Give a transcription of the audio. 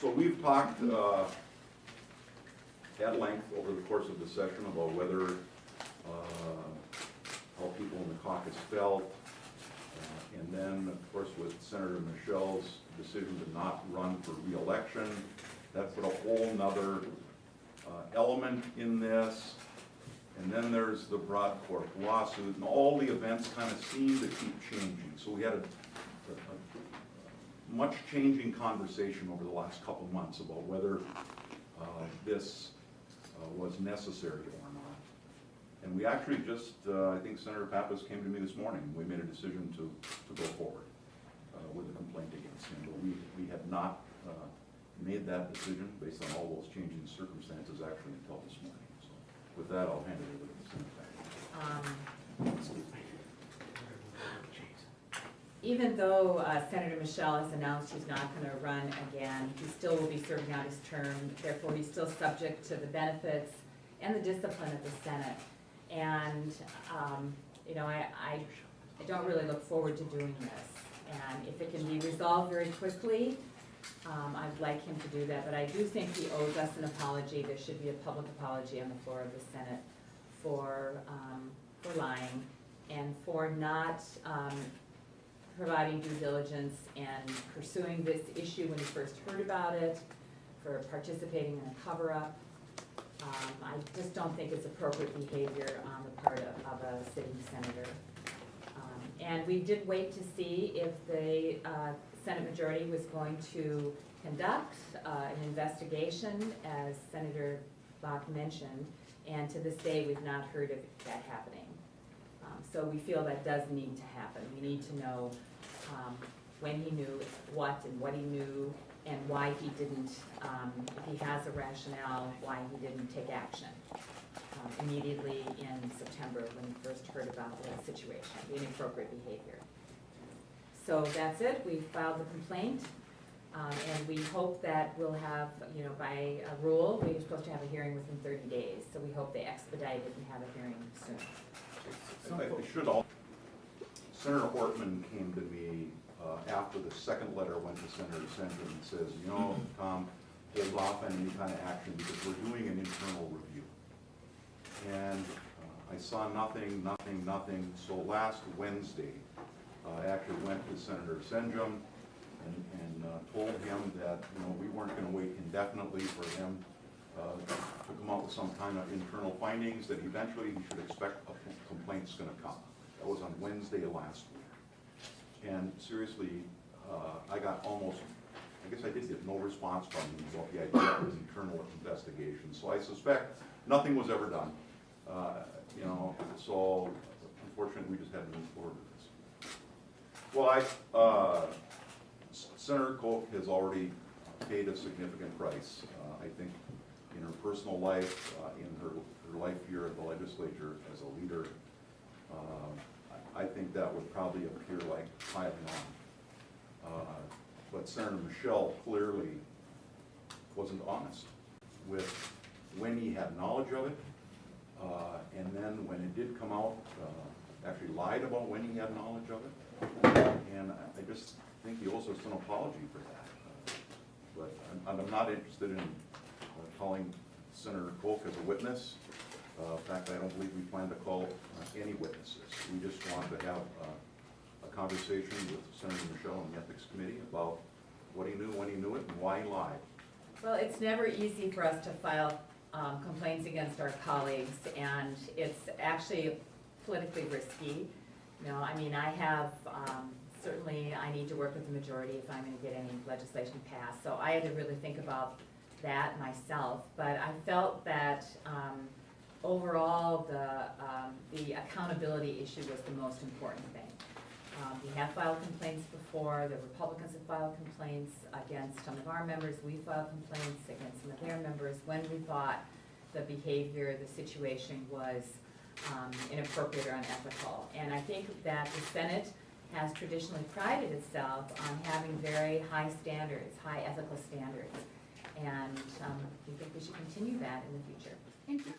So we've talked at length over the course of the session about whether how people in the caucus felt, and then of course with Senator Michel's decision to not run for re-election, that put a whole nother element in this. And then there's the Brodkorb lawsuit, and all the events kind of seem to keep changing. So we had a much changing conversation over the last couple months about whether this was necessary or not. And we actually just, I think Senator Pappas came to me this morning. We made a decision to go forward with a complaint against him. But we had not made that decision based on all those changing circumstances actually until this morning. So with that, I'll hand it over to the Senator. Even though Senator Michel has announced he's not going to run again, he still will be serving out his term. Therefore, he's still subject to the benefits and the discipline of the Senate. And you know, I don't really look forward to doing this. And if it can be resolved very quickly, I'd like him to do that. But I do think he owes us an apology. There should be a public apology on the floor of the Senate for lying and for not providing due diligence and pursuing this issue when he first heard about it, for participating in a cover-up. I just don't think it's appropriate behavior on the part of a sitting senator. And we did wait to see if the Senate majority was going to conduct an investigation, as Senator Bakk mentioned, and to this day we've not heard of that happening. So we feel that does need to happen. We need to know when he knew what and what he knew and why he didn't, if he has a rationale, why he didn't take action immediately in September when he first heard about the situation, the inappropriate behavior. So that's it. We filed the complaint, and we hope that we'll have, you know, by a rule, we're supposed to have a hearing within 30 days. So we hope they expedite it and have a hearing soon. Senator Portman came to me after the second letter went to Senator Sandra and says, you know, Tom, hold off on any kind of action because we're doing an internal review. And I saw nothing. So last Wednesday, I actually went to Senator Sandra and told him that, you know, we weren't going to wait indefinitely for him to come up with some kind of internal findings, that eventually he should expect a complaint's going to come. That was on Wednesday last week. And seriously, I got almost, I guess I did get no response from him about the idea of an internal investigation. So I suspect nothing was ever done. You know, so unfortunately we just had to move forward with this. Well, Senator Koch has already paid a significant price. I think in her personal life, in her life here at the legislature as a leader, I think that would probably appear like piling on. But Senator Michel clearly wasn't honest with when he had knowledge of it, and then when it did come out, actually lied about when he had knowledge of it. And I just think he owes us an apology for that. But I'm not interested in calling Senator Koch as a witness. In fact, I don't believe we plan to call any witnesses. We just want to have a conversation with Senator Michel and the Ethics Committee about what he knew, when he knew it, and why he lied. Well, it's never easy for us to file complaints against our colleagues, and it's actually politically risky. You know, I mean, I have, certainly I need to work with the majority if I'm going to get any legislation passed. So I had to really think about that myself. But I felt that overall the accountability issue was the most important thing. We have filed complaints before. The Republicans have filed complaints against some of our members. We filed complaints against some of their members when we thought the behavior, the situation was inappropriate or unethical. And I think that the Senate has traditionally prided itself on having very high standards, high ethical standards. And we think we should continue that in the future. Thank you.